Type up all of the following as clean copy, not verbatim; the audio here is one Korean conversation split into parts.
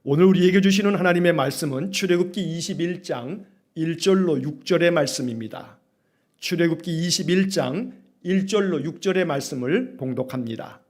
오늘 우리에게 주시는 하나님의 말씀은 출애굽기 21장 1절로 6절의 말씀입니다. 출애굽기 21장 1절로 6절의 말씀을 봉독합니다.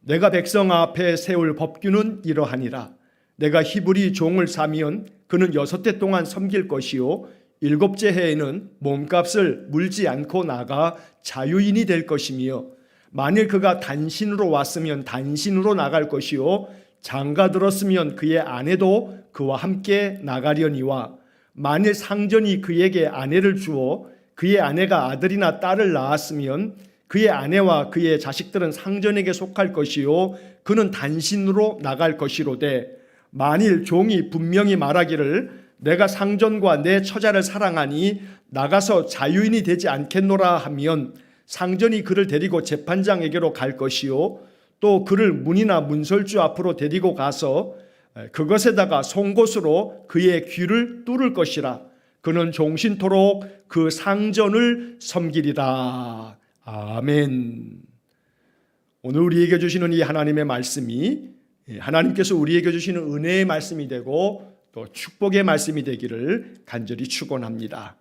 내가 백성 앞에 세울 법규는 이러하니라. 내가 히브리 종을 사면 그는 6해 동안 섬길 것이요 7째 해에는 몸값을 물지 않고 나가 자유인이 될 것이며, 만일 그가 단신으로 왔으면 단신으로 나갈 것이요 장가 들었으면 그의 아내도 그와 함께 나가려니와, 만일 상전이 그에게 아내를 주어 그의 아내가 아들이나 딸을 낳았으면 그의 아내와 그의 자식들은 상전에게 속할 것이요 그는 단신으로 나갈 것이로되, 만일 종이 분명히 말하기를 내가 상전과 내 처자를 사랑하니 나가서 자유인이 되지 않겠노라 하면 상전이 그를 데리고 재판장에게로 갈 것이요 또 그를 문이나 문설주 앞으로 데리고 가서 그것에다가 송곳으로 그의 귀를 뚫을 것이라. 그는 종신토록 그 상전을 섬기리라. 아멘. 오늘 우리에게 주시는 이 하나님의 말씀이 하나님께서 우리에게 주시는 은혜의 말씀이 되고 또 축복의 말씀이 되기를 간절히 축원합니다.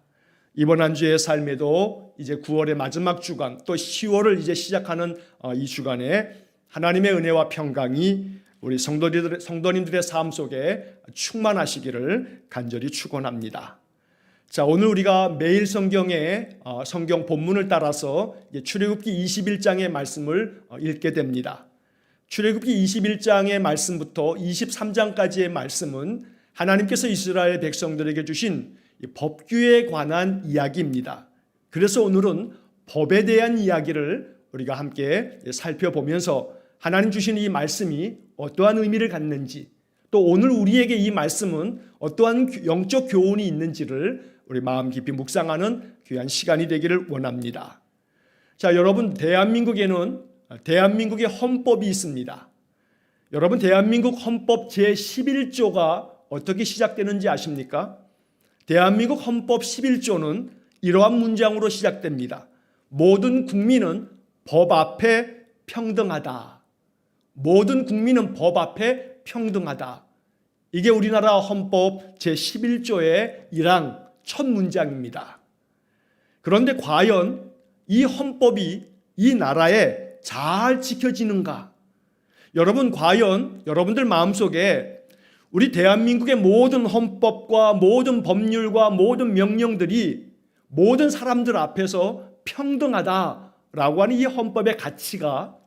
이번 한 주의 삶에도 이제 9월의 마지막 주간, 또 10월을 이제 시작하는 이 주간에 하나님의 은혜와 평강이 우리 성도님들의 삶 속에 충만하시기를 간절히 축원합니다. 자, 오늘 우리가 매일 성경의 성경 본문을 따라서 출애굽기 21장의 말씀을 읽게 됩니다. 출애굽기 21장의 말씀부터 23장까지의 말씀은 하나님께서 이스라엘 백성들에게 주신 법규에 관한 이야기입니다. 그래서 오늘은 법에 대한 이야기를 우리가 함께 살펴보면서 하나님 주신 이 말씀이 어떠한 의미를 갖는지, 또 오늘 우리에게 이 말씀은 어떠한 영적 교훈이 있는지를 우리 마음 깊이 묵상하는 귀한 시간이 되기를 원합니다. 자, 여러분, 대한민국에는 대한민국의 헌법이 있습니다. 여러분, 대한민국 헌법 제11조가 어떻게 시작되는지 아십니까? 대한민국 헌법 11조는 이러한 문장으로 시작됩니다. 모든 국민은 법 앞에 평등하다. 모든 국민은 법 앞에 평등하다. 이게 우리나라 헌법 제11조의 1항 첫 문장입니다. 그런데 과연 이 헌법이 이 나라에 잘 지켜지는가? 여러분, 과연 여러분들 마음속에 우리 대한민국의 모든 헌법과 모든 법률과 모든 명령들이 모든 사람들 앞에서 평등하다라고 하는 이 헌법의 가치가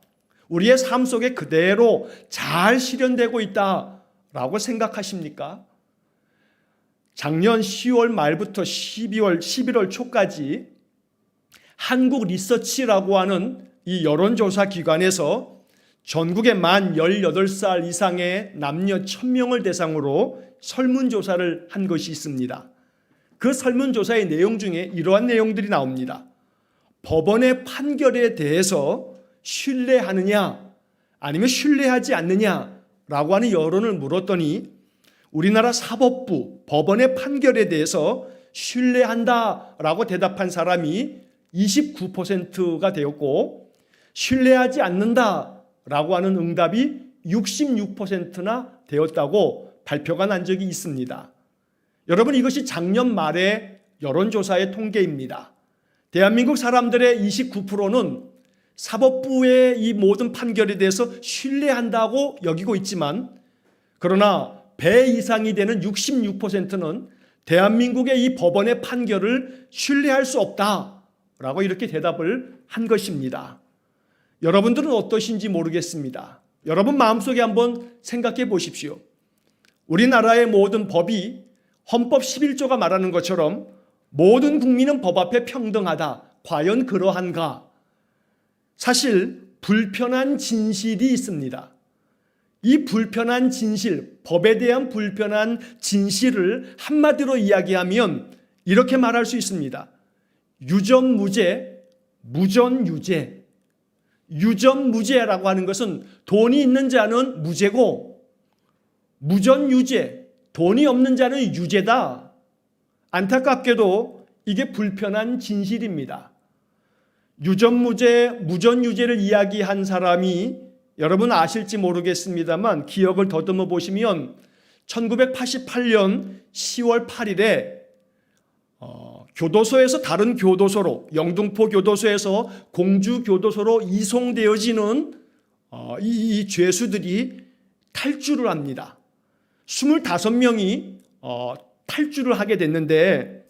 우리의 삶 속에 그대로 잘 실현되고 있다라고 생각하십니까? 작년 10월 말부터 11월 초까지 한국 리서치라고 하는 이 여론조사 기관에서 전국의 만 18살 이상의 남녀 1000명을 대상으로 설문조사를 한 것이 있습니다. 그 설문조사의 내용 중에 이러한 내용들이 나옵니다. 법원의 판결에 대해서 신뢰하느냐 아니면 신뢰하지 않느냐라고 하는 여론을 물었더니 우리나라 사법부 법원의 판결에 대해서 신뢰한다라고 대답한 사람이 29%가 되었고, 신뢰하지 않는다라고 하는 응답이 66%나 되었다고 발표가 난 적이 있습니다. 여러분, 이것이 작년 말의 여론조사의 통계입니다. 대한민국 사람들의 29%는 사법부의 이 모든 판결에 대해서 신뢰한다고 여기고 있지만, 그러나 배 이상이 되는 66%는 대한민국의 이 법원의 판결을 신뢰할 수 없다라고 이렇게 대답을 한 것입니다. 여러분들은 어떠신지 모르겠습니다. 여러분 마음속에 한번 생각해 보십시오. 우리나라의 모든 법이 헌법 11조가 말하는 것처럼 모든 국민은 법 앞에 평등하다. 과연 그러한가? 사실 불편한 진실이 있습니다. 이 불편한 진실, 법에 대한 불편한 진실을 한마디로 이야기하면 이렇게 말할 수 있습니다. 유전무죄, 무전유죄. 유전무죄라고 하는 것은 돈이 있는 자는 무죄고, 무전유죄, 돈이 없는 자는 유죄다. 안타깝게도 이게 불편한 진실입니다. 유전무죄, 무전유죄를 이야기한 사람이 여러분 아실지 모르겠습니다만 기억을 더듬어 보시면 1988년 10월 8일에 교도소에서 다른 교도소로, 영등포 교도소에서 공주 교도소로 이송되어지는 이 죄수들이 탈주를 합니다. 25명이 탈주를 하게 됐는데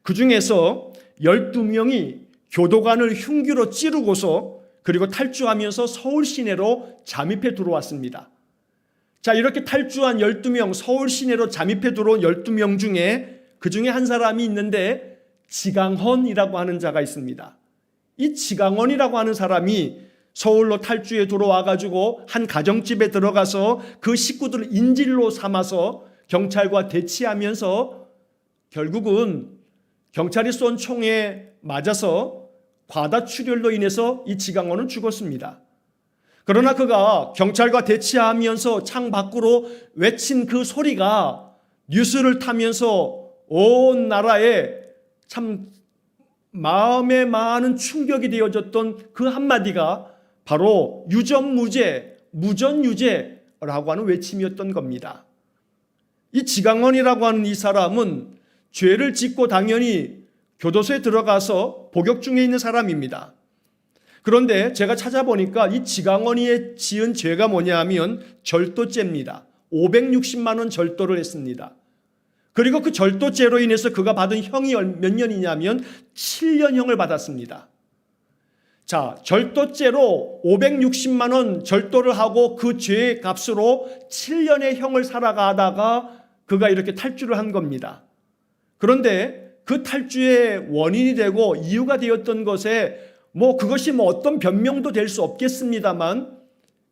그 중에서 12명이 교도관을 흉기로 찌르고서 그리고 탈주하면서 서울 시내로 잠입해 들어왔습니다. 자, 이렇게 탈주한 12명, 서울 시내로 잠입해 들어온 12명 중에 그 중에 한 사람이 있는데 지강헌이라고 하는 자가 있습니다. 이 지강헌이라고 하는 사람이 서울로 탈주해 들어와가지고 한 가정집에 들어가서 그 식구들을 인질로 삼아서 경찰과 대치하면서 결국은 경찰이 쏜 총에 맞아서 과다출혈로 인해서 이 지강헌은 죽었습니다. 그러나 그가 경찰과 대치하면서 창 밖으로 외친 그 소리가 뉴스를 타면서 온 나라에 참 마음에 많은 충격이 되어졌던 그 한마디가 바로 유전무죄, 무전유죄라고 하는 외침이었던 겁니다. 이 지강헌이라고 하는 이 사람은 죄를 짓고 당연히 교도소에 들어가서 복역 중에 있는 사람입니다. 그런데 제가 찾아보니까 이 지강헌이 지은 죄가 뭐냐 하면 절도죄입니다. 560만 원 절도를 했습니다. 그리고 그 절도죄로 인해서 그가 받은 형이 몇 년이냐면 7년형을 받았습니다. 자, 절도죄로 560만 원 절도를 하고 그 죄의 값으로 7년의 형을 살아가다가 그가 이렇게 탈주를 한 겁니다. 그런데 그 탈주의 원인이 되고 이유가 되었던 것에 그것이 어떤 변명도 될 수 없겠습니다만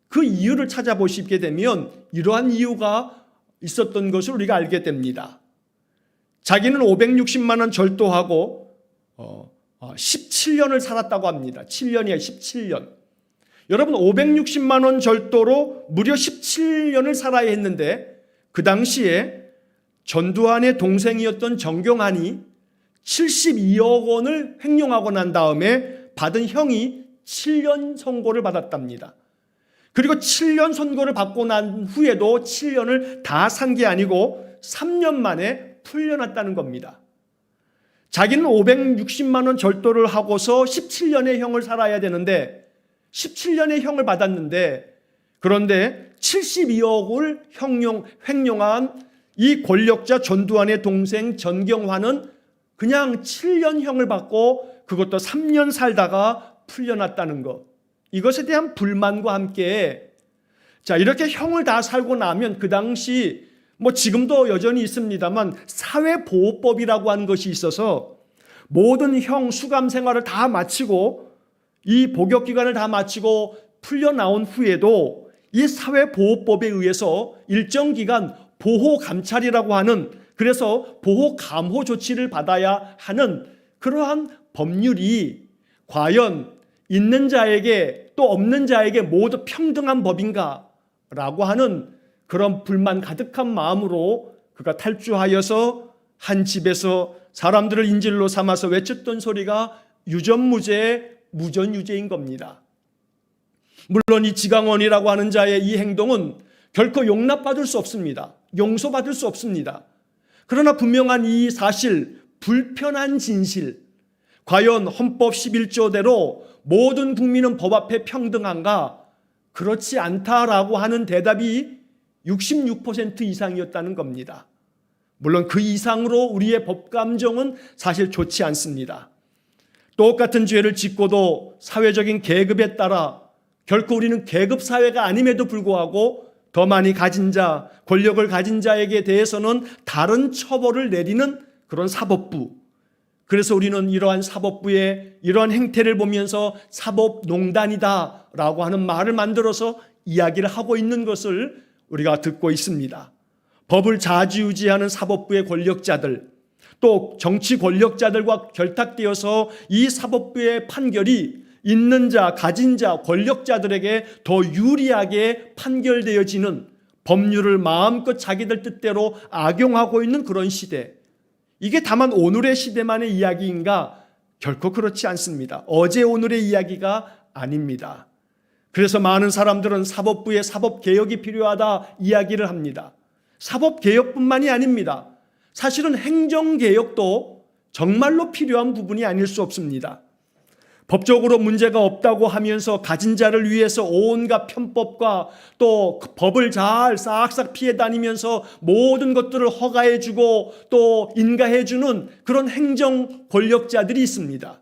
그 이유를 찾아보시게 되면 이러한 이유가 있었던 것을 우리가 알게 됩니다. 자기는 560만 원 절도하고 17년을 살았다고 합니다. 7년이야, 17년. 여러분, 560만 원 절도로 무려 17년을 살아야 했는데 그 당시에 전두환의 동생이었던 정경환이 72억 원을 횡령하고 난 다음에 받은 형이 7년 선고를 받았답니다. 그리고 7년 선고를 받고 난 후에도 7년을 다 산 게 아니고 3년 만에 풀려났다는 겁니다. 자기는 560만 원 절도를 하고서 17년의 형을 살아야 되는데 17년의 형을 받았는데 그런데 72억을 횡령한 이 권력자 전두환의 동생 전경환은 그냥 7년형을 받고 그것도 3년 살다가 풀려났다는 것. 이것에 대한 불만과 함께 자, 이렇게 형을 다 살고 나면 그 당시 지금도 여전히 있습니다만 사회보호법이라고 하는 것이 있어서 모든 형 수감 생활을 다 마치고 이 복역 기간을 다 마치고 풀려 나온 후에도 이 사회보호법에 의해서 일정 기간 보호감찰이라고 하는 그래서 보호감호 조치를 받아야 하는 그러한 법률이 과연 있는 자에게 또 없는 자에게 모두 평등한 법인가 라고 하는 그런 불만 가득한 마음으로 그가 탈주하여서 한 집에서 사람들을 인질로 삼아서 외쳤던 소리가 유전무죄, 무전유죄인 겁니다. 물론 이 지강헌이라고 하는 자의 이 행동은 결코 용납받을 수 없습니다. 용서받을 수 없습니다. 그러나 분명한 이 사실, 불편한 진실, 과연 헌법 11조대로 모든 국민은 법 앞에 평등한가? 그렇지 않다라고 하는 대답이 66% 이상이었다는 겁니다. 물론 그 이상으로 우리의 법 감정은 사실 좋지 않습니다. 똑같은 죄를 짓고도 사회적인 계급에 따라 결코 우리는 계급 사회가 아님에도 불구하고 더 많이 가진 자, 권력을 가진 자에게 대해서는 다른 처벌을 내리는 그런 사법부. 그래서 우리는 이러한 사법부의 이러한 행태를 보면서 사법농단이다라고 하는 말을 만들어서 이야기를 하고 있는 것을 우리가 듣고 있습니다. 법을 좌지우지하는 사법부의 권력자들, 또 정치 권력자들과 결탁되어서 이 사법부의 판결이 있는 자, 가진 자, 권력자들에게 더 유리하게 판결되어지는 법률을 마음껏 자기들 뜻대로 악용하고 있는 그런 시대. 이게 다만 오늘의 시대만의 이야기인가? 결코 그렇지 않습니다. 어제 오늘의 이야기가 아닙니다. 그래서 많은 사람들은 사법부의 사법개혁이 필요하다 이야기를 합니다. 사법개혁뿐만이 아닙니다. 사실은 행정개혁도 정말로 필요한 부분이 아닐 수 없습니다. 법적으로 문제가 없다고 하면서 가진 자를 위해서 온갖 편법과 또 법을 잘 싹싹 피해 다니면서 모든 것들을 허가해주고 또 인가해주는 그런 행정 권력자들이 있습니다.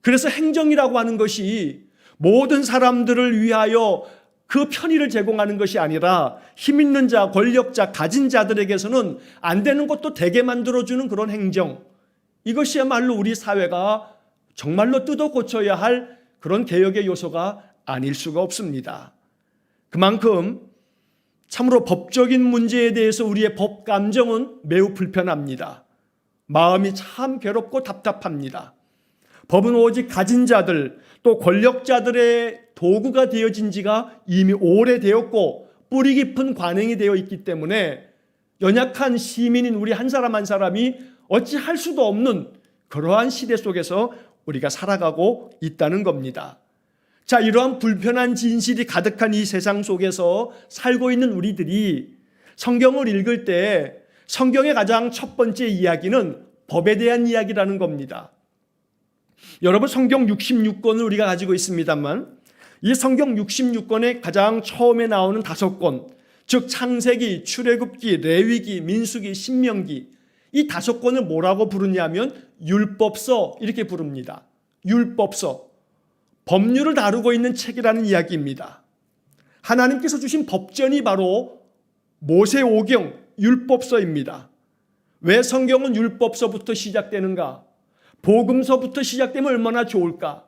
그래서 행정이라고 하는 것이 모든 사람들을 위하여 그 편의를 제공하는 것이 아니라 힘 있는 자, 권력자, 가진 자들에게서는 안 되는 것도 되게 만들어주는 그런 행정, 이것이야말로 우리 사회가 정말로 뜯어 고쳐야 할 그런 개혁의 요소가 아닐 수가 없습니다. 그만큼 참으로 법적인 문제에 대해서 우리의 법 감정은 매우 불편합니다. 마음이 참 괴롭고 답답합니다. 법은 오직 가진 자들 또 권력자들의 도구가 되어진 지가 이미 오래되었고 뿌리 깊은 관행이 되어 있기 때문에 연약한 시민인 우리 한 사람 한 사람이 어찌 할 수도 없는 그러한 시대 속에서 우리가 살아가고 있다는 겁니다. 자, 이러한 불편한 진실이 가득한 이 세상 속에서 살고 있는 우리들이 성경을 읽을 때 성경의 가장 첫 번째 이야기는 법에 대한 이야기라는 겁니다. 여러분, 성경 66권을 우리가 가지고 있습니다만 이 성경 66권의 가장 처음에 나오는 5권, 즉 창세기, 출애굽기, 레위기, 민수기, 신명기, 이 5권을 뭐라고 부르냐면 율법서 이렇게 부릅니다. 율법서, 법률을 다루고 있는 책이라는 이야기입니다. 하나님께서 주신 법전이 바로 모세오경 율법서입니다. 왜 성경은 율법서부터 시작되는가? 복음서부터 시작되면 얼마나 좋을까?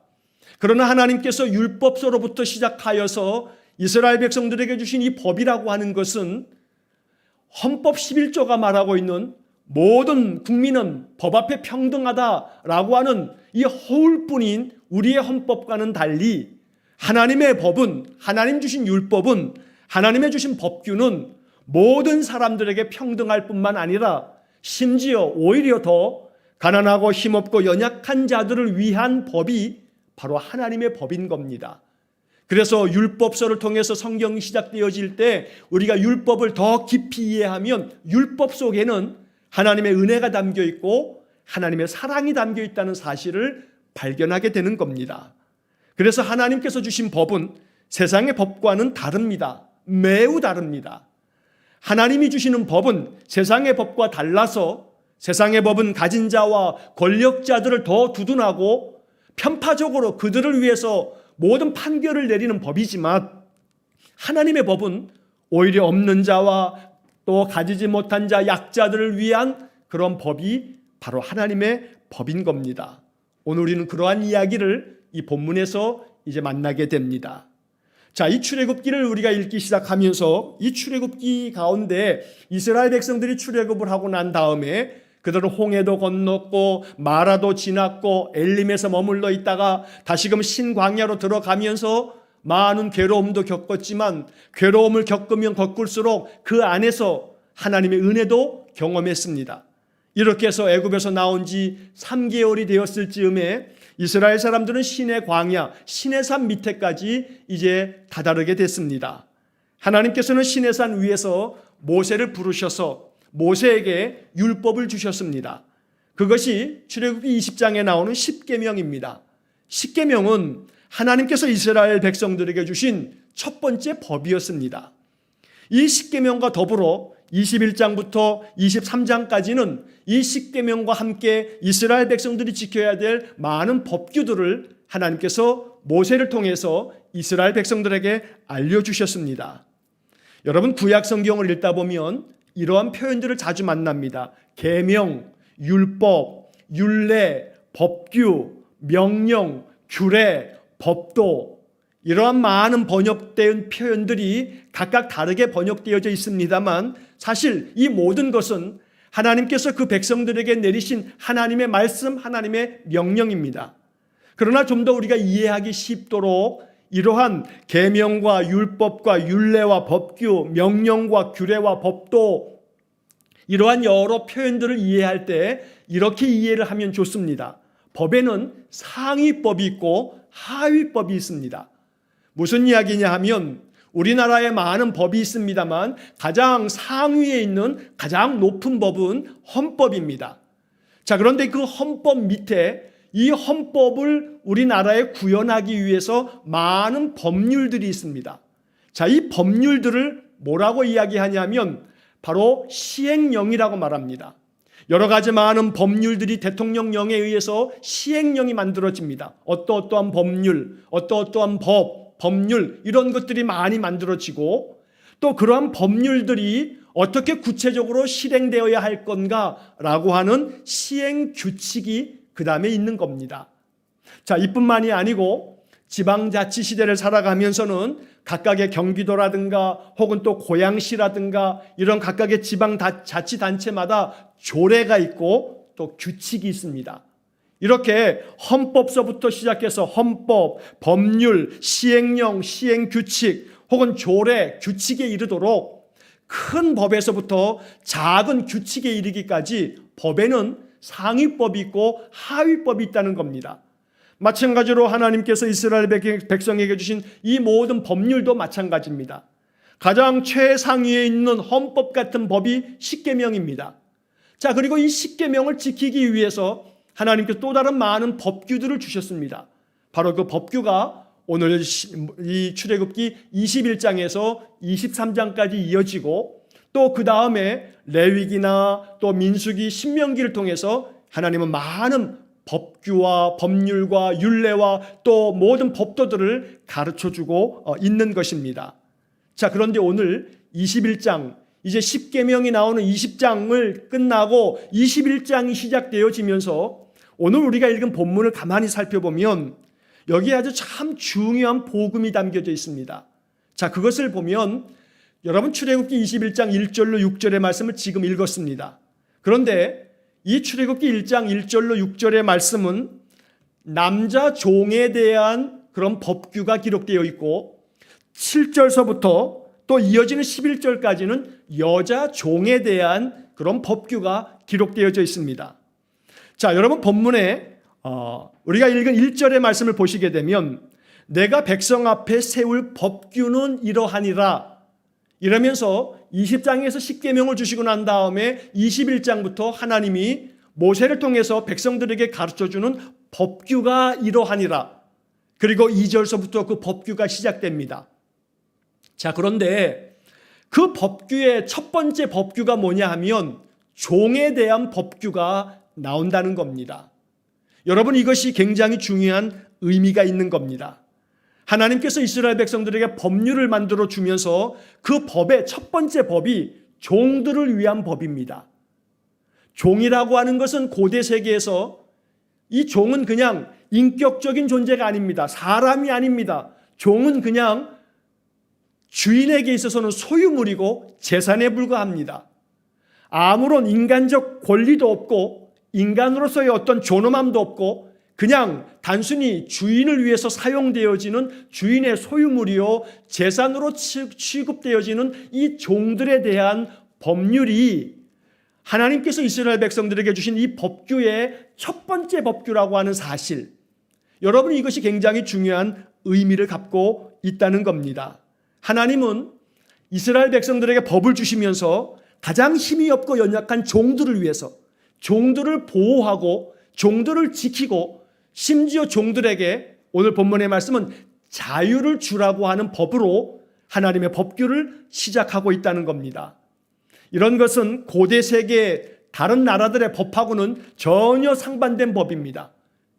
그러나 하나님께서 율법서로부터 시작하여서 이스라엘 백성들에게 주신 이 법이라고 하는 것은 헌법 11조가 말하고 있는 모든 국민은 법 앞에 평등하다라고 하는 이 허울뿐인 우리의 헌법과는 달리 하나님의 법은, 하나님 주신 율법은, 하나님의 주신 법규는 모든 사람들에게 평등할 뿐만 아니라 심지어 오히려 더 가난하고 힘없고 연약한 자들을 위한 법이 바로 하나님의 법인 겁니다. 그래서 율법서를 통해서 성경이 시작되어질 때 우리가 율법을 더 깊이 이해하면 율법 속에는 하나님의 은혜가 담겨 있고 하나님의 사랑이 담겨 있다는 사실을 발견하게 되는 겁니다. 그래서 하나님께서 주신 법은 세상의 법과는 다릅니다. 매우 다릅니다. 하나님이 주시는 법은 세상의 법과 달라서 세상의 법은 가진 자와 권력자들을 더 두둔하고 편파적으로 그들을 위해서 모든 판결을 내리는 법이지만 하나님의 법은 오히려 없는 자와 또 가지지 못한 자, 약자들을 위한 그런 법이 바로 하나님의 법인 겁니다. 오늘 우리는 그러한 이야기를 이 본문에서 이제 만나게 됩니다. 자, 이 출애굽기를 우리가 읽기 시작하면서 이 출애굽기 가운데 이스라엘 백성들이 출애굽을 하고 난 다음에 그들은 홍해도 건넜고 마라도 지났고 엘림에서 머물러 있다가 다시금 신광야로 들어가면서 많은 괴로움도 겪었지만 괴로움을 겪으면 겪을수록 그 안에서 하나님의 은혜도 경험했습니다. 이렇게 해서 애굽에서 나온 지 3개월이 되었을 즈음에 이스라엘 사람들은 신의 광야, 신의 산 밑에까지 이제 다다르게 됐습니다. 하나님께서는 신의 산 위에서 모세를 부르셔서 모세에게 율법을 주셨습니다. 그것이 출애굽기 20장에 나오는 십계명입니다. 십계명은 하나님께서 이스라엘 백성들에게 주신 첫 번째 법이었습니다. 이 십계명과 더불어 21장부터 23장까지는 이 십계명과 함께 이스라엘 백성들이 지켜야 될 많은 법규들을 하나님께서 모세를 통해서 이스라엘 백성들에게 알려주셨습니다. 여러분, 구약 성경을 읽다 보면 이러한 표현들을 자주 만납니다. 계명, 율법, 율례, 법규, 명령, 규례, 법도, 이러한 많은 번역된 표현들이 각각 다르게 번역되어져 있습니다만 사실 이 모든 것은 하나님께서 그 백성들에게 내리신 하나님의 말씀, 하나님의 명령입니다. 그러나 좀 더 우리가 이해하기 쉽도록 이러한 계명과 율법과 율례와 법규, 명령과 규례와 법도, 이러한 여러 표현들을 이해할 때 이렇게 이해를 하면 좋습니다. 법에는 상위법이 있고 하위법이 있습니다. 무슨 이야기냐 하면 우리나라에 많은 법이 있습니다만 가장 상위에 있는 가장 높은 법은 헌법입니다. 자, 그런데 그 헌법 밑에 이 헌법을 우리나라에 구현하기 위해서 많은 법률들이 있습니다. 자, 이 법률들을 뭐라고 이야기하냐면 바로 시행령이라고 말합니다. 여러 가지 많은 법률들이 대통령령에 의해서 시행령이 만들어집니다. 어떠어떠한 법률, 어떠어떠한 법률 이런 것들이 많이 만들어지고 또 그러한 법률들이 어떻게 구체적으로 실행되어야 할 건가라고 하는 시행 규칙이 그 다음에 있는 겁니다. 자, 이뿐만이 아니고 지방자치 시대를 살아가면서는 각각의 경기도라든가 혹은 또 고양시라든가 이런 각각의 지방자치단체마다 조례가 있고 또 규칙이 있습니다. 이렇게 헌법서부터 시작해서 헌법, 법률, 시행령, 시행규칙 혹은 조례, 규칙에 이르도록 큰 법에서부터 작은 규칙에 이르기까지 법에는 상위법이 있고 하위법이 있다는 겁니다. 마찬가지로 하나님께서 이스라엘 백성에게 주신 이 모든 법률도 마찬가지입니다. 가장 최상위에 있는 헌법 같은 법이 십계명입니다. 자, 그리고 이 십계명을 지키기 위해서 하나님께서 또 다른 많은 법규들을 주셨습니다. 바로 그 법규가 오늘 이 출애굽기 21장에서 23장까지 이어지고 또 그 다음에 레위기나 또 민수기, 신명기를 통해서 하나님은 많은 법규와 법률과 율례와 또 모든 법도들을 가르쳐주고 있는 것입니다. 자, 그런데 오늘 21장 이제 10계명이 나오는 20장을 끝나고 21장이 시작되어지면서 오늘 우리가 읽은 본문을 가만히 살펴보면 여기에 아주 참 중요한 복음이 담겨져 있습니다. 자, 그것을 보면 여러분 출애굽기 21장 1절로 6절의 말씀을 지금 읽었습니다. 그런데 이 출애굽기 1장 1절로 6절의 말씀은 남자 종에 대한 그런 법규가 기록되어 있고 7절서부터 또 이어지는 11절까지는 여자 종에 대한 그런 법규가 기록되어져 있습니다. 자, 여러분 본문에 우리가 읽은 1절의 말씀을 보시게 되면 내가 백성 앞에 세울 법규는 이러하니라 이러면서 20장에서 10계명을 주시고 난 다음에 21장부터 하나님이 모세를 통해서 백성들에게 가르쳐주는 법규가 이러하니라. 그리고 2절서부터 그 법규가 시작됩니다. 자, 그런데 그 법규의 첫 번째 법규가 뭐냐 하면 종에 대한 법규가 나온다는 겁니다. 여러분, 이것이 굉장히 중요한 의미가 있는 겁니다. 하나님께서 이스라엘 백성들에게 법률을 만들어 주면서 그 법의 첫 번째 법이 종들을 위한 법입니다. 종이라고 하는 것은 고대 세계에서 이 종은 그냥 인격적인 존재가 아닙니다. 사람이 아닙니다. 종은 그냥 주인에게 있어서는 소유물이고 재산에 불과합니다. 아무런 인간적 권리도 없고 인간으로서의 어떤 존엄함도 없고 그냥 단순히 주인을 위해서 사용되어지는 주인의 소유물이요 재산으로 취급되어지는 이 종들에 대한 법률이 하나님께서 이스라엘 백성들에게 주신 이 법규의 첫 번째 법규라고 하는 사실, 여러분 이것이 굉장히 중요한 의미를 갖고 있다는 겁니다. 하나님은 이스라엘 백성들에게 법을 주시면서 가장 힘이 없고 연약한 종들을 위해서 종들을 보호하고 종들을 지키고 심지어 종들에게 오늘 본문의 말씀은 자유를 주라고 하는 법으로 하나님의 법규를 시작하고 있다는 겁니다. 이런 것은 고대 세계 다른 나라들의 법하고는 전혀 상반된 법입니다.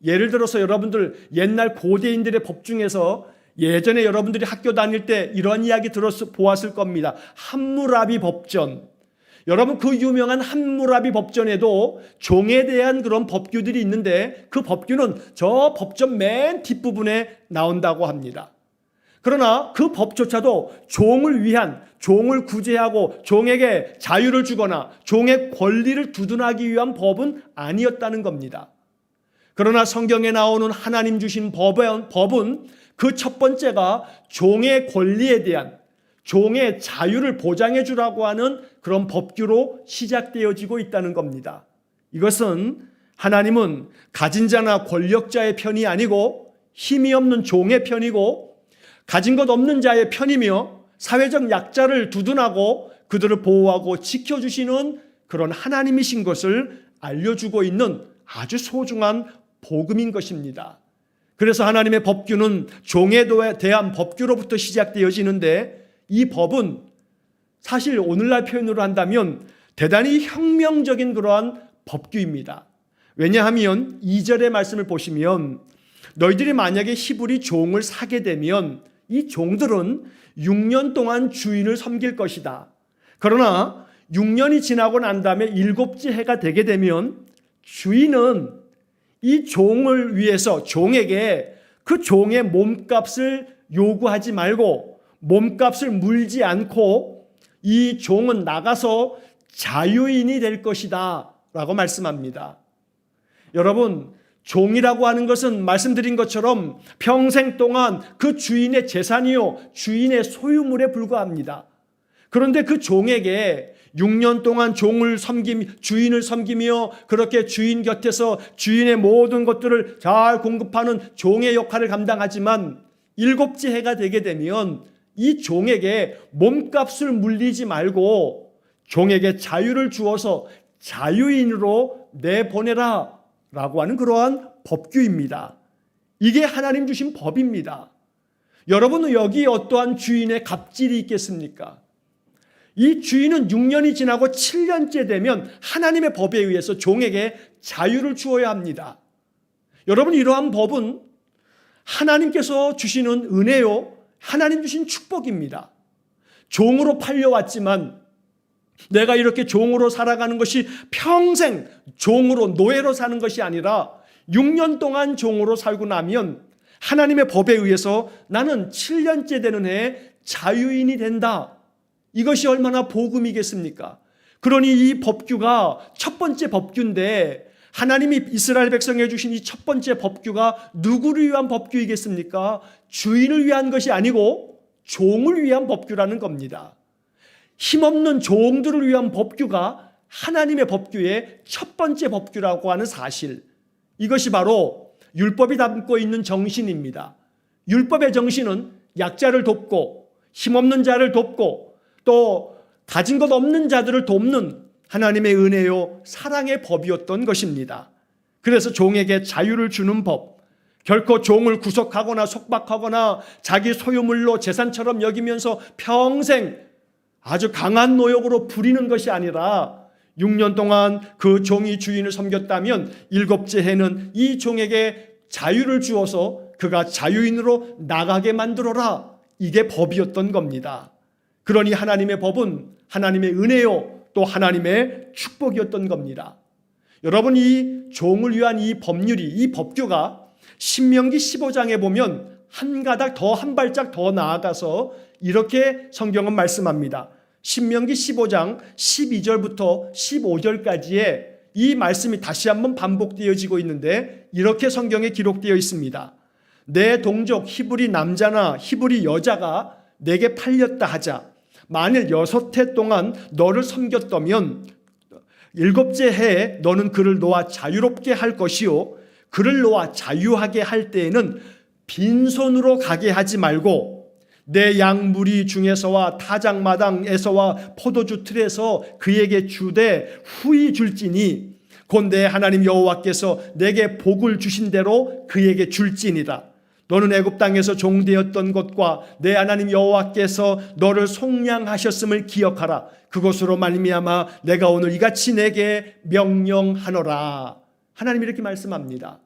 예를 들어서 여러분들 옛날 고대인들의 법 중에서 예전에 여러분들이 학교 다닐 때 이런 이야기 보았을 겁니다. 함무라비 법전. 여러분 그 유명한 함무라비 법전에도 종에 대한 그런 법규들이 있는데 그 법규는 저 법전 맨 뒷부분에 나온다고 합니다. 그러나 그 법조차도 종을 위한, 종을 구제하고 종에게 자유를 주거나 종의 권리를 두둔하기 위한 법은 아니었다는 겁니다. 그러나 성경에 나오는 하나님 주신 법은 그 첫 번째가 종의 권리에 대한, 종의 자유를 보장해 주라고 하는 그런 법규로 시작되어지고 있다는 겁니다. 이것은 하나님은 가진 자나 권력자의 편이 아니고 힘이 없는 종의 편이고 가진 것 없는 자의 편이며 사회적 약자를 두둔하고 그들을 보호하고 지켜주시는 그런 하나님이신 것을 알려주고 있는 아주 소중한 복음인 것입니다. 그래서 하나님의 법규는 종에 대한 법규로부터 시작되어지는데, 이 법은 사실 오늘날 표현으로 한다면 대단히 혁명적인 그러한 법규입니다. 왜냐하면 2절의 말씀을 보시면, 너희들이 만약에 히브리 종을 사게 되면 이 종들은 6년 동안 주인을 섬길 것이다. 그러나 6년이 지나고 난 다음에 7째 해가 되게 되면 주인은 이 종을 위해서 종에게 그 종의 몸값을 요구하지 말고 몸값을 물지 않고 이 종은 나가서 자유인이 될 것이다 라고 말씀합니다. 여러분, 종이라고 하는 것은 말씀드린 것처럼 평생 동안 그 주인의 재산이요 주인의 소유물에 불과합니다. 그런데 그 종에게 6년 동안 주인을 섬기며 그렇게 주인 곁에서 주인의 모든 것들을 잘 공급하는 종의 역할을 감당하지만 7째 해가 되게 되면 이 종에게 몸값을 물리지 말고 종에게 자유를 주어서 자유인으로 내보내라 라고 하는 그러한 법규입니다. 이게 하나님 주신 법입니다. 여러분은 여기 어떠한 주인의 갑질이 있겠습니까? 이 주인은 6년이 지나고 7년째 되면 하나님의 법에 의해서 종에게 자유를 주어야 합니다. 여러분, 이러한 법은 하나님께서 주시는 은혜요, 하나님 주신 축복입니다. 종으로 팔려왔지만 내가 이렇게 종으로 살아가는 것이 평생 종으로 노예로 사는 것이 아니라 6년 동안 종으로 살고 나면 하나님의 법에 의해서 나는 7년째 되는 해에 자유인이 된다. 이것이 얼마나 복음이겠습니까? 그러니 이 법규가 첫 번째 법규인데 하나님이 이스라엘 백성에 주신 이 첫 번째 법규가 누구를 위한 법규이겠습니까? 주인을 위한 것이 아니고 종을 위한 법규라는 겁니다. 힘없는 종들을 위한 법규가 하나님의 법규의 첫 번째 법규라고 하는 사실, 이것이 바로 율법이 담고 있는 정신입니다. 율법의 정신은 약자를 돕고 힘없는 자를 돕고 또 가진 것 없는 자들을 돕는 하나님의 은혜요 사랑의 법이었던 것입니다. 그래서 종에게 자유를 주는 법, 결코 종을 구속하거나 속박하거나 자기 소유물로 재산처럼 여기면서 평생 아주 강한 노역으로 부리는 것이 아니라 6년 동안 그 종이 주인을 섬겼다면 7째 해는 이 종에게 자유를 주어서 그가 자유인으로 나가게 만들어라. 이게 법이었던 겁니다. 그러니 하나님의 법은 하나님의 은혜요 또 하나님의 축복이었던 겁니다. 여러분, 이 종을 위한 이 법률이, 이 법규가 신명기 15장에 보면 한 가닥 더, 한 발짝 더 나아가서 이렇게 성경은 말씀합니다. 신명기 15장 12절부터 15절까지의 이 말씀이 다시 한번 반복되어지고 있는데 이렇게 성경에 기록되어 있습니다. 내 동족 히브리 남자나 히브리 여자가 내게 팔렸다 하자. 만일 6해 동안 너를 섬겼다면 7째 해에 너는 그를 놓아 자유롭게 할 것이요, 그를 놓아 자유하게 할 때에는 빈손으로 가게 하지 말고 내 양무리 중에서와 타작마당에서와 포도주 틀에서 그에게 주되 후히 줄지니 곧 내 하나님 여호와께서 내게 복을 주신 대로 그에게 줄지니라. 너는 애굽 땅에서 종되었던 것과 내 하나님 여호와께서 너를 속량하셨음을 기억하라. 그것으로 말미암아 내가 오늘 이같이 내게 명령하노라. 하나님이 이렇게 말씀합니다.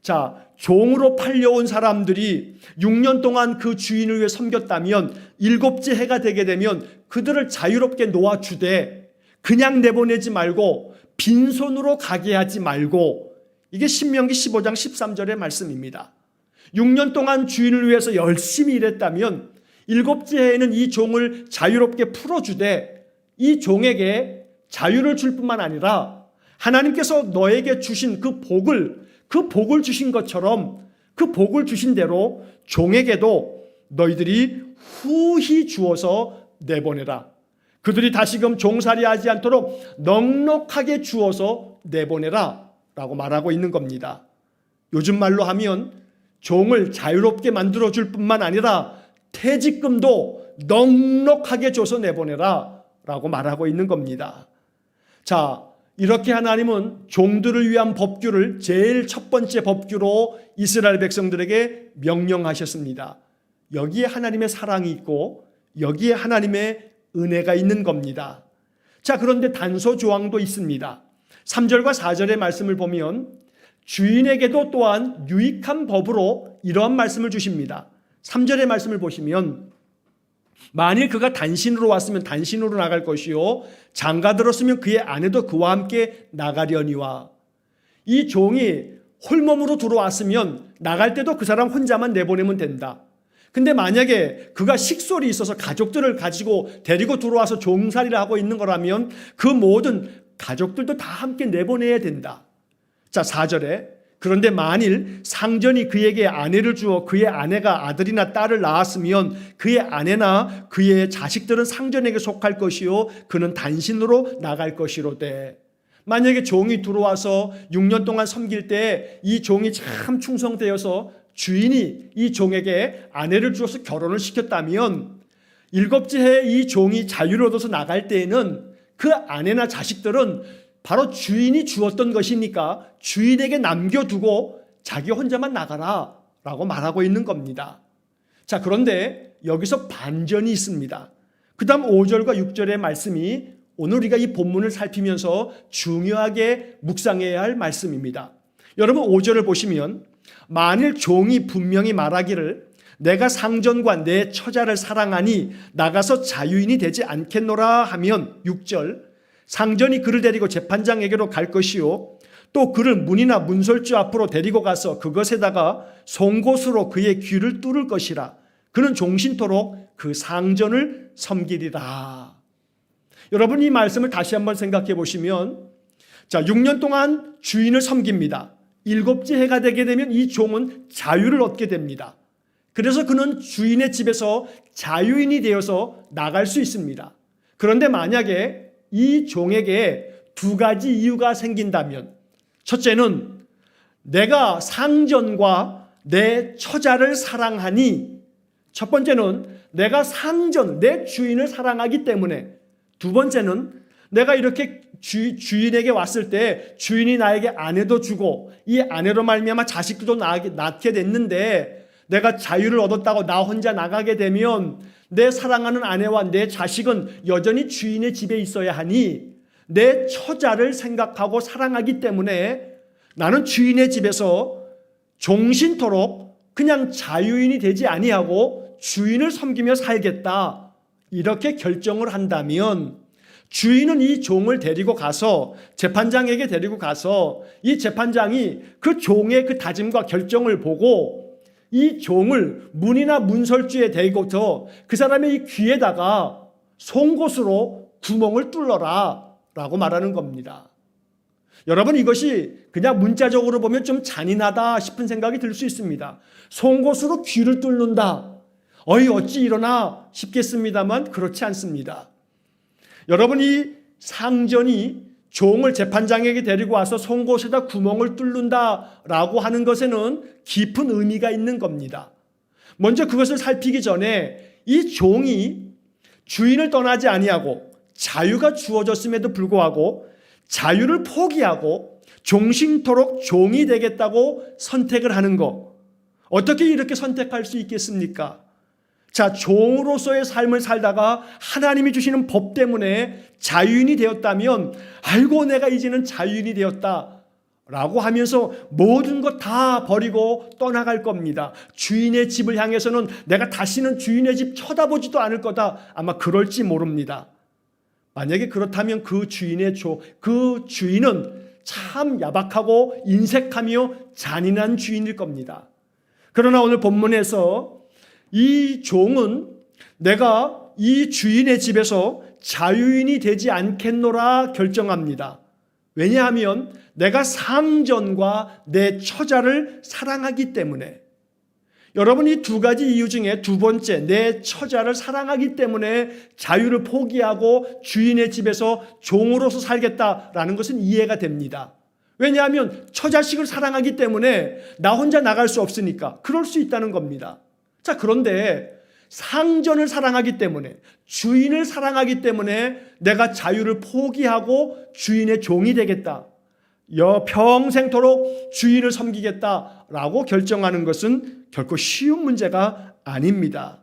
자, 종으로 팔려온 사람들이 6년 동안 그 주인을 위해 섬겼다면 7째 해가 되게 되면 그들을 자유롭게 놓아주되 그냥 내보내지 말고 빈손으로 가게 하지 말고, 이게 신명기 15장 13절의 말씀입니다. 6년 동안 주인을 위해서 열심히 일했다면 7째 해에는 이 종을 자유롭게 풀어주되 이 종에게 자유를 줄 뿐만 아니라 하나님께서 너에게 주신 그 복을 주신 것처럼 그 복을 주신 대로 종에게도 너희들이 후히 주어서 내보내라. 그들이 다시금 종살이하지 않도록 넉넉하게 주어서 내보내라 라고 말하고 있는 겁니다. 요즘 말로 하면 종을 자유롭게 만들어줄 뿐만 아니라 퇴직금도 넉넉하게 줘서 내보내라 라고 말하고 있는 겁니다. 자, 이렇게 하나님은 종들을 위한 법규를 제일 첫 번째 법규로 이스라엘 백성들에게 명령하셨습니다. 여기에 하나님의 사랑이 있고 여기에 하나님의 은혜가 있는 겁니다. 자, 그런데 단서 조항도 있습니다. 3절과 4절의 말씀을 보면 주인에게도 또한 유익한 법으로 이러한 말씀을 주십니다. 3절의 말씀을 보시면 만일 그가 단신으로 왔으면 단신으로 나갈 것이요 장가 들었으면 그의 아내도 그와 함께 나가려니와. 이 종이 홀몸으로 들어왔으면 나갈 때도 그 사람 혼자만 내보내면 된다. 근데 만약에 그가 식솔이 있어서 가족들을 가지고 데리고 들어와서 종살이를 하고 있는 거라면 그 모든 가족들도 다 함께 내보내야 된다. 자, 4절에 그런데 만일 상전이 그에게 아내를 주어 그의 아내가 아들이나 딸을 낳았으면 그의 아내나 그의 자식들은 상전에게 속할 것이요 그는 단신으로 나갈 것이로되. 만약에 종이 들어와서 6년 동안 섬길 때 이 종이 참 충성되어서 주인이 이 종에게 아내를 주어서 결혼을 시켰다면 7째 해에 이 종이 자유를 얻어서 나갈 때에는 그 아내나 자식들은 바로 주인이 주었던 것이니까 주인에게 남겨두고 자기 혼자만 나가라 라고 말하고 있는 겁니다. 자, 그런데 여기서 반전이 있습니다. 그 다음 5절과 6절의 말씀이 오늘 우리가 이 본문을 살피면서 중요하게 묵상해야 할 말씀입니다. 여러분 5절을 보시면 만일 종이 분명히 말하기를 내가 상전과 내 처자를 사랑하니 나가서 자유인이 되지 않겠노라 하면 6절 상전이 그를 데리고 재판장에게로 갈 것이요 또 그를 문이나 문설주 앞으로 데리고 가서 그것에다가 송곳으로 그의 귀를 뚫을 것이라. 그는 종신토록 그 상전을 섬기리라. 여러분 이 말씀을 다시 한번 생각해 보시면 자, 6년 동안 주인을 섬깁니다. 7째 해가 되게 되면 이 종은 자유를 얻게 됩니다. 그래서 그는 주인의 집에서 자유인이 되어서 나갈 수 있습니다. 그런데 만약에 이 종에게 2가지 이유가 생긴다면 첫째는 내가 상전과 내 처자를 사랑하니, 첫 번째는 내가 상전, 내 주인을 사랑하기 때문에, 두 번째는 내가 이렇게 주인에게 왔을 때 주인이 나에게 아내도 주고 이 아내로 말미암아 자식도 낳게 됐는데 내가 자유를 얻었다고 나 혼자 나가게 되면 내 사랑하는 아내와 내 자식은 여전히 주인의 집에 있어야 하니 내 처자를 생각하고 사랑하기 때문에 나는 주인의 집에서 종신토록 그냥 자유인이 되지 아니하고 주인을 섬기며 살겠다. 이렇게 결정을 한다면 주인은 이 종을 데리고 가서 재판장에게 데리고 가서 이 재판장이 그 종의 그 다짐과 결정을 보고 이 종을 문이나 문설주에 대고서 그 사람의 이 귀에다가 송곳으로 구멍을 뚫어라 라고 말하는 겁니다. 여러분 이것이 그냥 문자적으로 보면 좀 잔인하다 싶은 생각이 들 수 있습니다. 송곳으로 귀를 뚫는다. 어찌 이러나 싶겠습니다만 그렇지 않습니다. 여러분 이 상전이 종을 재판장에게 데리고 와서 송곳에다 구멍을 뚫는다라고 하는 것에는 깊은 의미가 있는 겁니다. 먼저 그것을 살피기 전에 이 종이 주인을 떠나지 아니하고 자유가 주어졌음에도 불구하고 자유를 포기하고 종신토록 종이 되겠다고 선택을 하는 것. 어떻게 이렇게 선택할 수 있겠습니까? 자, 종으로서의 삶을 살다가 하나님이 주시는 법 때문에 자유인이 되었다면 아이고 내가 이제는 자유인이 되었다 라고 하면서 모든 것 다 버리고 떠나갈 겁니다. 주인의 집을 향해서는 내가 다시는 주인의 집 쳐다보지도 않을 거다. 아마 그럴지 모릅니다. 만약에 그렇다면 그 주인은 참 야박하고 인색하며 잔인한 주인일 겁니다. 그러나 오늘 본문에서 이 종은 내가 이 주인의 집에서 자유인이 되지 않겠노라 결정합니다. 왜냐하면 내가 상전과 내 처자를 사랑하기 때문에. 여러분 이 2가지 이유 중에 두 번째 내 처자를 사랑하기 때문에 자유를 포기하고 주인의 집에서 종으로서 살겠다라는 것은 이해가 됩니다. 왜냐하면 처자식을 사랑하기 때문에 나 혼자 나갈 수 없으니까 그럴 수 있다는 겁니다. 자, 그런데 상전을 사랑하기 때문에, 주인을 사랑하기 때문에 내가 자유를 포기하고 주인의 종이 되겠다, 평생토록 주인을 섬기겠다라고 결정하는 것은 결코 쉬운 문제가 아닙니다.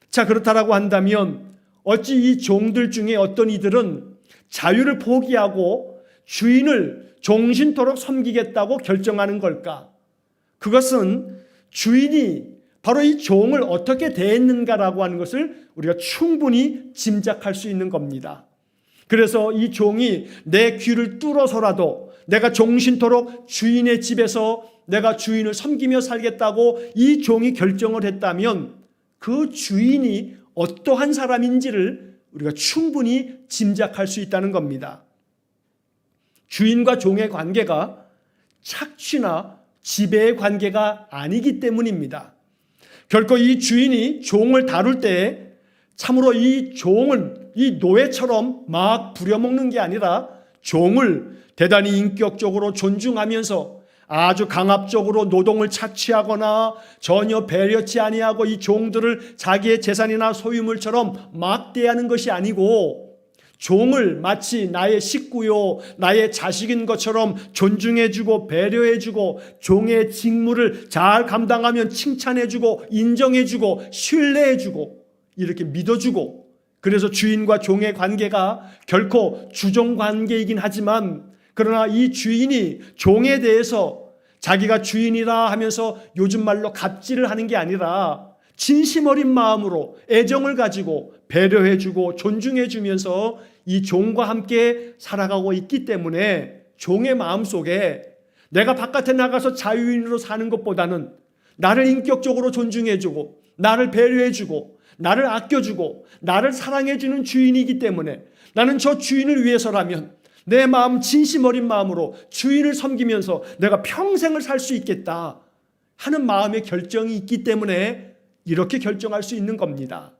자, 그렇다라고 한다면 어찌 이 종들 중에 어떤 이들은 자유를 포기하고 주인을 종신토록 섬기겠다고 결정하는 걸까? 그것은 주인이 바로 이 종을 어떻게 대했는가라고 하는 것을 우리가 충분히 짐작할 수 있는 겁니다. 그래서 이 종이 내 귀를 뚫어서라도 내가 종신토록 주인의 집에서 내가 주인을 섬기며 살겠다고 이 종이 결정을 했다면 그 주인이 어떠한 사람인지를 우리가 충분히 짐작할 수 있다는 겁니다. 주인과 종의 관계가 착취나 지배의 관계가 아니기 때문입니다. 결코 이 주인이 종을 다룰 때 참으로 이 종을 이 노예처럼 막 부려먹는 게 아니라 종을 대단히 인격적으로 존중하면서 아주 강압적으로 노동을 착취하거나 전혀 배려치 아니하고 이 종들을 자기의 재산이나 소유물처럼 막 대하는 것이 아니고 종을 마치 나의 식구요, 나의 자식인 것처럼 존중해주고 배려해주고 종의 직무를 잘 감당하면 칭찬해주고 인정해주고 신뢰해주고 이렇게 믿어주고, 그래서 주인과 종의 관계가 결코 주종 관계이긴 하지만 그러나 이 주인이 종에 대해서 자기가 주인이라 하면서 요즘 말로 갑질을 하는 게 아니라 진심 어린 마음으로 애정을 가지고 배려해주고 존중해주면서 이 종과 함께 살아가고 있기 때문에 종의 마음속에 내가 바깥에 나가서 자유인으로 사는 것보다는 나를 인격적으로 존중해주고 나를 배려해주고 나를 아껴주고 나를 사랑해주는 주인이기 때문에 나는 저 주인을 위해서라면 내 마음 진심 어린 마음으로 주인을 섬기면서 내가 평생을 살 수 있겠다 하는 마음의 결정이 있기 때문에 이렇게 결정할 수 있는 겁니다.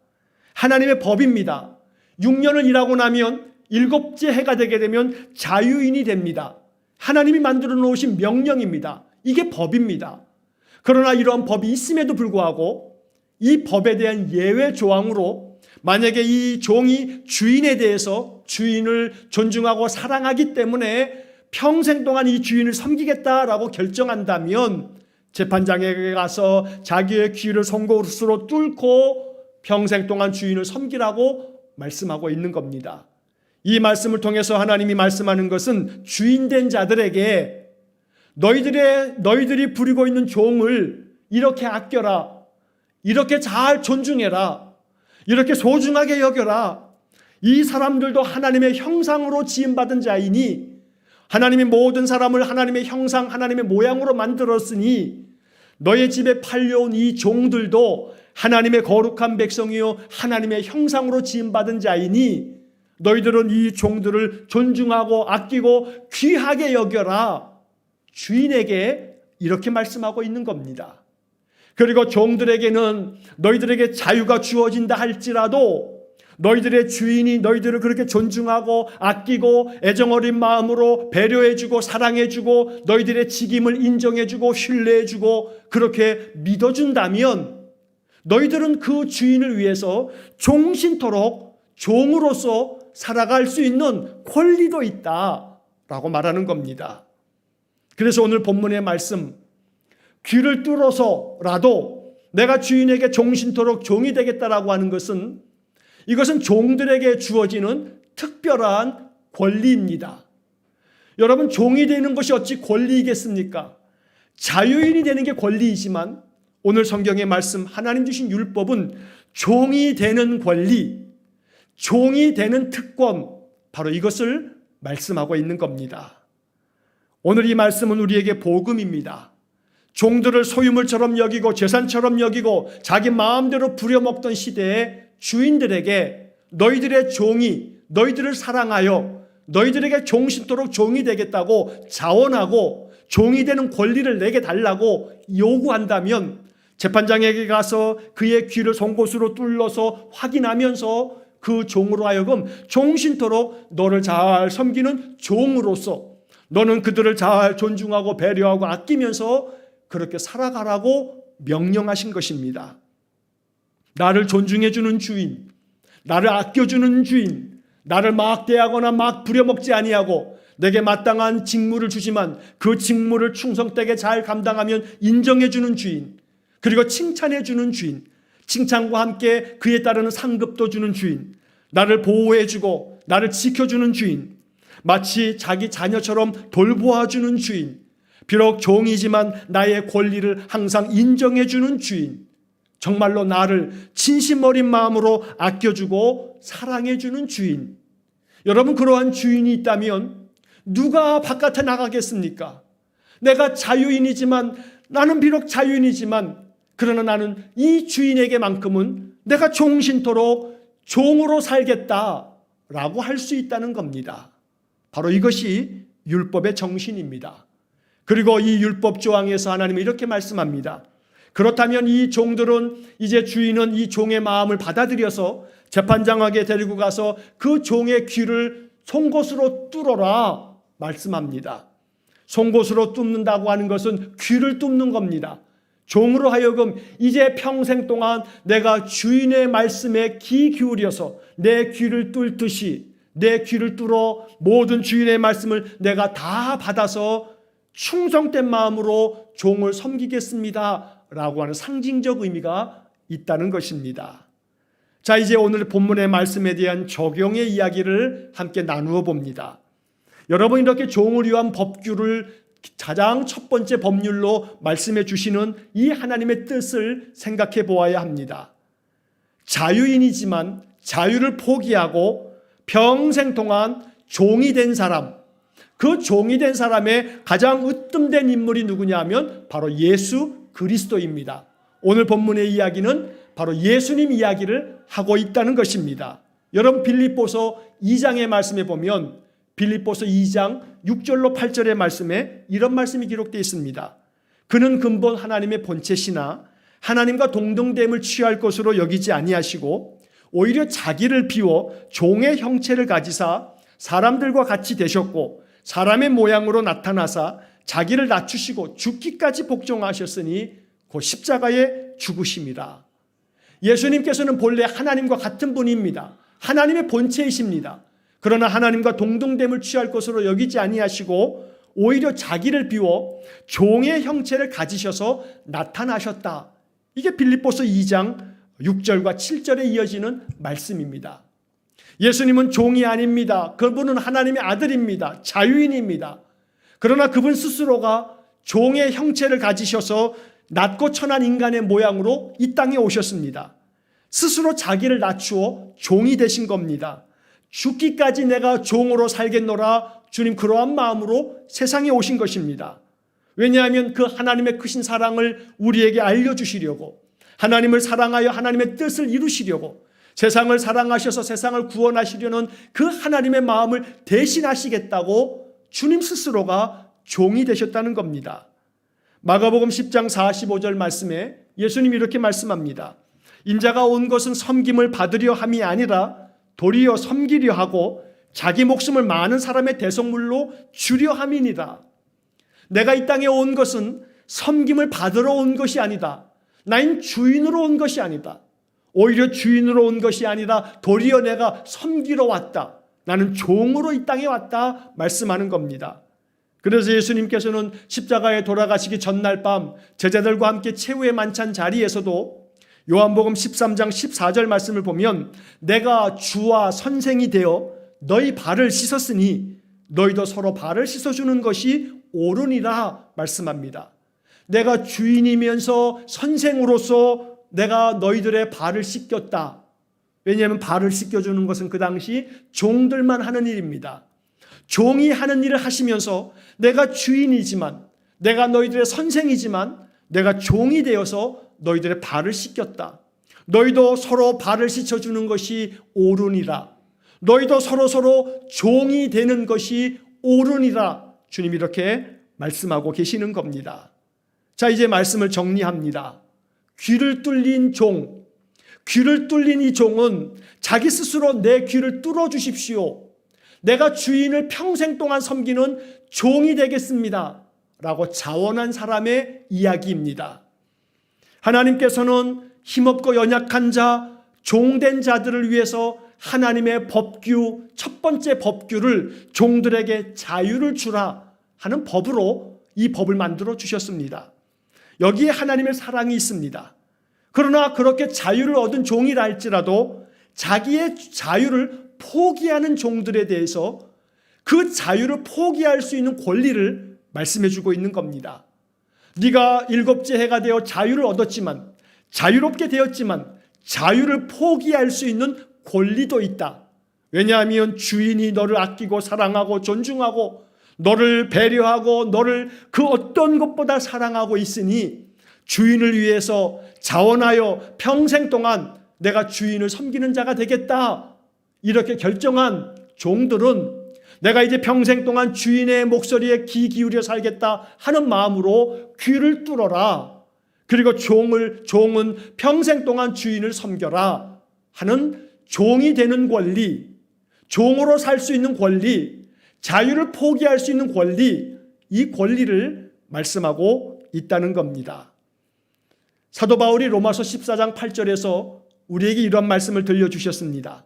하나님의 법입니다. 6년을 일하고 나면 7째 해가 되게 되면 자유인이 됩니다. 하나님이 만들어 놓으신 명령입니다. 이게 법입니다. 그러나 이러한 법이 있음에도 불구하고 이 법에 대한 예외 조항으로 만약에 이 종이 주인에 대해서 주인을 존중하고 사랑하기 때문에 평생 동안 이 주인을 섬기겠다라고 결정한다면 재판장에게 가서 자기의 귀를 송곳으로 뚫고 평생 동안 주인을 섬기라고 말씀하고 있는 겁니다. 이 말씀을 통해서 하나님이 말씀하는 것은 주인된 자들에게 너희들이 부리고 있는 종을 이렇게 아껴라, 이렇게 잘 존중해라, 이렇게 소중하게 여겨라. 이 사람들도 하나님의 형상으로 지음받은 자이니 하나님이 모든 사람을 하나님의 형상, 하나님의 모양으로 만들었으니 너의 집에 팔려온 이 종들도 하나님의 거룩한 백성이요 하나님의 형상으로 지음받은 자이니 너희들은 이 종들을 존중하고 아끼고 귀하게 여겨라. 주인에게 이렇게 말씀하고 있는 겁니다. 그리고 종들에게는 너희들에게 자유가 주어진다 할지라도 너희들의 주인이 너희들을 그렇게 존중하고 아끼고 애정어린 마음으로 배려해주고 사랑해주고 너희들의 직임을 인정해주고 신뢰해주고 그렇게 믿어준다면 너희들은 그 주인을 위해서 종신토록 종으로서 살아갈 수 있는 권리도 있다라고 말하는 겁니다. 그래서 오늘 본문의 말씀, 귀를 뚫어서라도 내가 주인에게 종신토록 종이 되겠다라고 하는 것은 이것은 종들에게 주어지는 특별한 권리입니다. 여러분, 종이 되는 것이 어찌 권리이겠습니까? 자유인이 되는 게 권리이지만 오늘 성경의 말씀, 하나님 주신 율법은 종이 되는 권리, 종이 되는 특권, 바로 이것을 말씀하고 있는 겁니다. 오늘 이 말씀은 우리에게 복음입니다. 종들을 소유물처럼 여기고 재산처럼 여기고 자기 마음대로 부려먹던 시대에 주인들에게 너희들의 종이 너희들을 사랑하여 너희들에게 종신토록 종이 되겠다고 자원하고 종이 되는 권리를 내게 달라고 요구한다면 재판장에게 가서 그의 귀를 송곳으로 뚫러서 확인하면서 그 종으로 하여금 종신토록 너를 잘 섬기는 종으로서 너는 그들을 잘 존중하고 배려하고 아끼면서 그렇게 살아가라고 명령하신 것입니다. 나를 존중해주는 주인, 나를 아껴주는 주인, 나를 막 대하거나 막 부려먹지 아니하고 내게 마땅한 직무를 주지만 그 직무를 충성되게 잘 감당하면 인정해주는 주인, 그리고 칭찬해주는 주인, 칭찬과 함께 그에 따르는 상급도 주는 주인, 나를 보호해주고 나를 지켜주는 주인, 마치 자기 자녀처럼 돌보아주는 주인, 비록 종이지만 나의 권리를 항상 인정해주는 주인, 정말로 나를 진심 어린 마음으로 아껴주고 사랑해주는 주인. 여러분, 그러한 주인이 있다면 누가 바깥에 나가겠습니까? 내가 자유인이지만, 나는 비록 자유인이지만 그러나 나는 이 주인에게만큼은 내가 종신토록 종으로 살겠다라고 할 수 있다는 겁니다. 바로 이것이 율법의 정신입니다. 그리고 이 율법 조항에서 하나님은 이렇게 말씀합니다. 그렇다면 이 종들은 이제 주인은 이 종의 마음을 받아들여서 재판장에게 데리고 가서 그 종의 귀를 송곳으로 뚫어라 말씀합니다. 송곳으로 뚫는다고 하는 것은 귀를 뚫는 겁니다. 종으로 하여금 이제 평생 동안 내가 주인의 말씀에 귀 기울여서 내 귀를 뚫듯이 내 귀를 뚫어 모든 주인의 말씀을 내가 다 받아서 충성된 마음으로 종을 섬기겠습니다 라고 하는 상징적 의미가 있다는 것입니다. 자, 이제 오늘 본문의 말씀에 대한 적용의 이야기를 함께 나누어 봅니다. 여러분, 이렇게 종을 위한 법규를 가장 첫 번째 법률로 말씀해 주시는 이 하나님의 뜻을 생각해 보아야 합니다. 자유인이지만 자유를 포기하고 평생 동안 종이 된 사람, 그 종이 된 사람의 가장 으뜸된 인물이 누구냐 하면 바로 예수 그리스도입니다. 오늘 본문의 이야기는 바로 예수님 이야기를 하고 있다는 것입니다. 여러분, 빌립보서 2장의 말씀에 보면 빌립보서 2장 6절로 8절의 말씀에 이런 말씀이 기록되어 있습니다. 그는 근본 하나님의 본체시나 하나님과 동등됨을 취할 것으로 여기지 아니하시고 오히려 자기를 비워 종의 형체를 가지사 사람들과 같이 되셨고 사람의 모양으로 나타나사 자기를 낮추시고 죽기까지 복종하셨으니 곧 십자가에 죽으심이라. 예수님께서는 본래 하나님과 같은 분입니다. 하나님의 본체이십니다. 그러나 하나님과 동등됨을 취할 것으로 여기지 아니하시고 오히려 자기를 비워 종의 형체를 가지셔서 나타나셨다. 이게 빌립보서 2장 6절과 7절에 이어지는 말씀입니다. 예수님은 종이 아닙니다. 그분은 하나님의 아들입니다. 자유인입니다. 그러나 그분 스스로가 종의 형체를 가지셔서 낮고 천한 인간의 모양으로 이 땅에 오셨습니다. 스스로 자기를 낮추어 종이 되신 겁니다. 죽기까지 내가 종으로 살겠노라, 주님 그러한 마음으로 세상에 오신 것입니다. 왜냐하면 그 하나님의 크신 사랑을 우리에게 알려주시려고, 하나님을 사랑하여 하나님의 뜻을 이루시려고, 세상을 사랑하셔서 세상을 구원하시려는 그 하나님의 마음을 대신하시겠다고 주님 스스로가 종이 되셨다는 겁니다. 마가복음 10장 45절 말씀에 예수님이 이렇게 말씀합니다. 인자가 온 것은 섬김을 받으려 함이 아니라 도리어 섬기려 하고 자기 목숨을 많은 사람의 대속물로 주려 함이니라. 내가 이 땅에 온 것은 섬김을 받으러 온 것이 아니다. 나인 주인으로 온 것이 아니다. 오히려 주인으로 온 것이 아니라 도리어 내가 섬기러 왔다. 나는 종으로 이 땅에 왔다 말씀하는 겁니다. 그래서 예수님께서는 십자가에 돌아가시기 전날 밤 제자들과 함께 최후의 만찬 자리에서도 요한복음 13장 14절 말씀을 보면 내가 주와 선생이 되어 너희 발을 씻었으니 너희도 서로 발을 씻어주는 것이 옳으니라 말씀합니다. 내가 주인이면서 선생으로서 내가 너희들의 발을 씻겼다. 왜냐하면 발을 씻겨주는 것은 그 당시 종들만 하는 일입니다. 종이 하는 일을 하시면서 내가 주인이지만, 내가 너희들의 선생이지만 내가 종이 되어서 너희들의 발을 씻겼다. 너희도 서로 발을 씻어주는 것이 옳으니라. 너희도 서로 종이 되는 것이 옳으니라. 주님이 이렇게 말씀하고 계시는 겁니다. 자, 이제 말씀을 정리합니다. 귀를 뚫린 종, 귀를 뚫린 이 종은 자기 스스로 내 귀를 뚫어 주십시오. 내가 주인을 평생 동안 섬기는 종이 되겠습니다. 라고 자원한 사람의 이야기입니다. 하나님께서는 힘없고 연약한 자, 종된 자들을 위해서 하나님의 법규, 첫 번째 법규를 종들에게 자유를 주라 하는 법으로 이 법을 만들어 주셨습니다. 여기에 하나님의 사랑이 있습니다. 그러나 그렇게 자유를 얻은 종이라 할지라도 자기의 자유를 포기하는 종들에 대해서 그 자유를 포기할 수 있는 권리를 말씀해 주고 있는 겁니다. 네가 일곱째 해가 되어 자유를 얻었지만, 자유롭게 되었지만 자유를 포기할 수 있는 권리도 있다. 왜냐하면 주인이 너를 아끼고 사랑하고 존중하고 너를 배려하고 너를 그 어떤 것보다 사랑하고 있으니 주인을 위해서 자원하여 평생 동안 내가 주인을 섬기는 자가 되겠다. 이렇게 결정한 종들은 내가 이제 평생 동안 주인의 목소리에 귀 기울여 살겠다 하는 마음으로 귀를 뚫어라. 그리고 종은 평생 동안 주인을 섬겨라 하는 종이 되는 권리, 종으로 살 수 있는 권리, 자유를 포기할 수 있는 권리, 이 권리를 말씀하고 있다는 겁니다. 사도 바울이 로마서 14장 8절에서 우리에게 이런 말씀을 들려주셨습니다.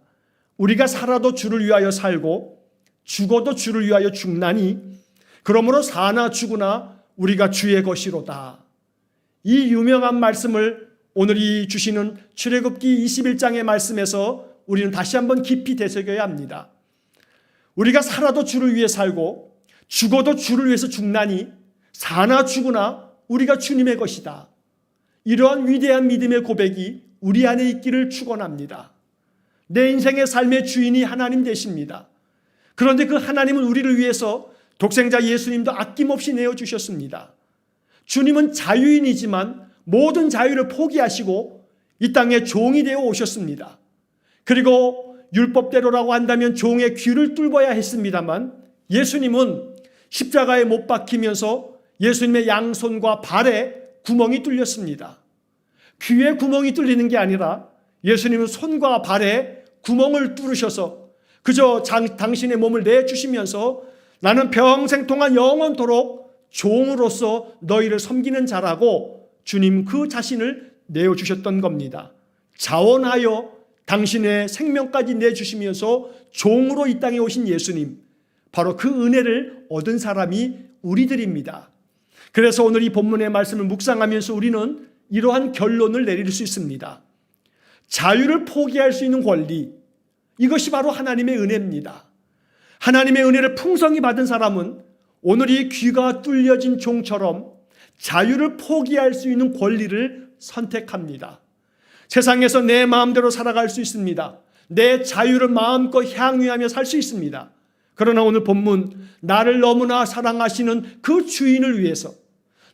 우리가 살아도 주를 위하여 살고 죽어도 주를 위하여 죽나니 그러므로 사나 죽으나 우리가 주의 것이로다. 이 유명한 말씀을 오늘 이 주시는 출애굽기 21장의 말씀에서 우리는 다시 한번 깊이 되새겨야 합니다. 우리가 살아도 주를 위해 살고 죽어도 주를 위해서 죽나니 사나 죽으나 우리가 주님의 것이다. 이러한 위대한 믿음의 고백이 우리 안에 있기를 축원합니다. 내 인생의 삶의 주인이 하나님 되십니다. 그런데 그 하나님은 우리를 위해서 독생자 예수님도 아낌없이 내어주셨습니다. 주님은 자유인이지만 모든 자유를 포기하시고 이 땅에 종이 되어 오셨습니다. 그리고 율법대로라고 한다면 종의 귀를 뚫어야 했습니다만 예수님은 십자가에 못 박히면서 예수님의 양손과 발에 구멍이 뚫렸습니다. 귀에 구멍이 뚫리는 게 아니라 예수님은 손과 발에 구멍을 뚫으셔서 그저 당신의 몸을 내주시면서 나는 평생 동안 영원토록 종으로서 너희를 섬기는 자라고 주님 그 자신을 내어주셨던 겁니다. 자원하여 당신의 생명까지 내주시면서 종으로 이 땅에 오신 예수님, 바로 그 은혜를 얻은 사람이 우리들입니다. 그래서 오늘 이 본문의 말씀을 묵상하면서 우리는 이러한 결론을 내릴 수 있습니다. 자유를 포기할 수 있는 권리, 이것이 바로 하나님의 은혜입니다. 하나님의 은혜를 풍성히 받은 사람은 오늘 이 귀가 뚫려진 종처럼 자유를 포기할 수 있는 권리를 선택합니다. 세상에서 내 마음대로 살아갈 수 있습니다. 내 자유를 마음껏 향유하며 살 수 있습니다. 그러나 오늘 본문, 나를 너무나 사랑하시는 그 주인을 위해서,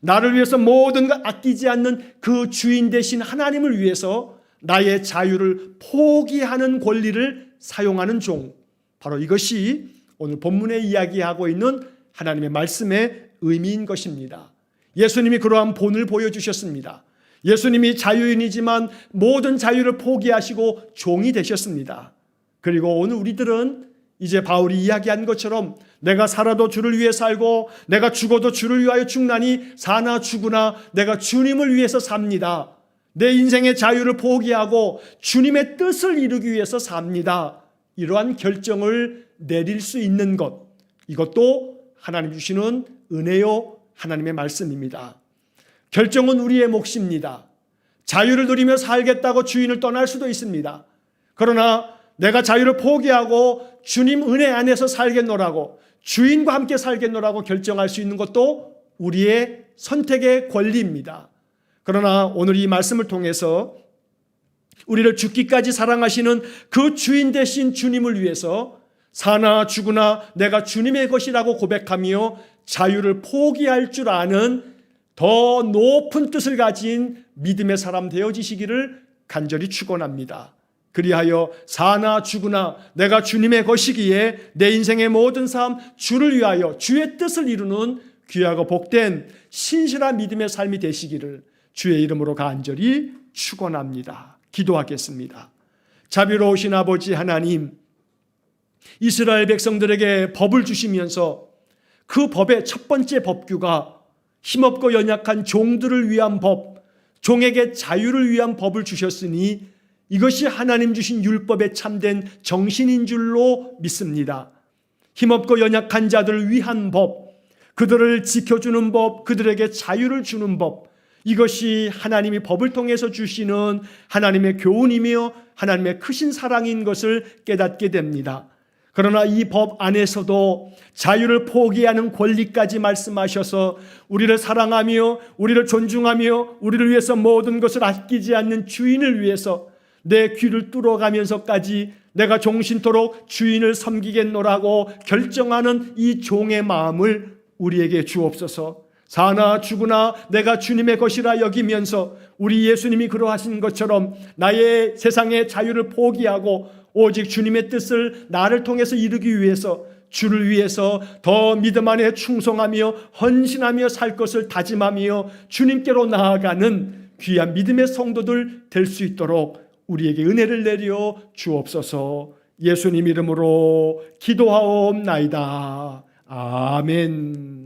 나를 위해서 모든 것 아끼지 않는 그 주인 되신 하나님을 위해서 나의 자유를 포기하는 권리를 사용하는 종, 바로 이것이 오늘 본문에 이야기하고 있는 하나님의 말씀의 의미인 것입니다. 예수님이 그러한 본을 보여주셨습니다. 예수님이 자유인이지만 모든 자유를 포기하시고 종이 되셨습니다. 그리고 오늘 우리들은 이제 바울이 이야기한 것처럼 내가 살아도 주를 위해 살고 내가 죽어도 주를 위하여 죽나니 사나 죽으나 내가 주님을 위해서 삽니다. 내 인생의 자유를 포기하고 주님의 뜻을 이루기 위해서 삽니다. 이러한 결정을 내릴 수 있는 것, 이것도 하나님 주시는 은혜요 하나님의 말씀입니다. 결정은 우리의 몫입니다. 자유를 누리며 살겠다고 주인을 떠날 수도 있습니다. 그러나 내가 자유를 포기하고 주님 은혜 안에서 살겠노라고, 주인과 함께 살겠노라고 결정할 수 있는 것도 우리의 선택의 권리입니다. 그러나 오늘 이 말씀을 통해서 우리를 죽기까지 사랑하시는 그 주인 되신 주님을 위해서 사나 죽으나 내가 주님의 것이라고 고백하며 자유를 포기할 줄 아는 더 높은 뜻을 가진 믿음의 사람 되어지시기를 간절히 축원합니다. 그리하여 사나 죽으나 내가 주님의 것이기에 내 인생의 모든 삶 주를 위하여 주의 뜻을 이루는 귀하고 복된 신실한 믿음의 삶이 되시기를 주의 이름으로 간절히 축원합니다. 기도하겠습니다. 자비로우신 아버지 하나님, 이스라엘 백성들에게 법을 주시면서 그 법의 첫 번째 법규가 힘없고 연약한 종들을 위한 법, 종에게 자유를 위한 법을 주셨으니 이것이 하나님 주신 율법에 참된 정신인 줄로 믿습니다. 힘없고 연약한 자들을 위한 법, 그들을 지켜주는 법, 그들에게 자유를 주는 법, 이것이 하나님이 법을 통해서 주시는 하나님의 교훈이며 하나님의 크신 사랑인 것을 깨닫게 됩니다. 그러나 이 법 안에서도 자유를 포기하는 권리까지 말씀하셔서 우리를 사랑하며 우리를 존중하며 우리를 위해서 모든 것을 아끼지 않는 주인을 위해서 내 귀를 뚫어가면서까지 내가 종신토록 주인을 섬기겠노라고 결정하는 이 종의 마음을 우리에게 주옵소서. 사나 죽으나 내가 주님의 것이라 여기면서 우리 예수님이 그러하신 것처럼 나의 세상의 자유를 포기하고 오직 주님의 뜻을 나를 통해서 이루기 위해서 주를 위해서 더 믿음 안에 충성하며 헌신하며 살 것을 다짐하며 주님께로 나아가는 귀한 믿음의 성도들 될 수 있도록 우리에게 은혜를 내려 주옵소서. 예수님 이름으로 기도하옵나이다. 아멘.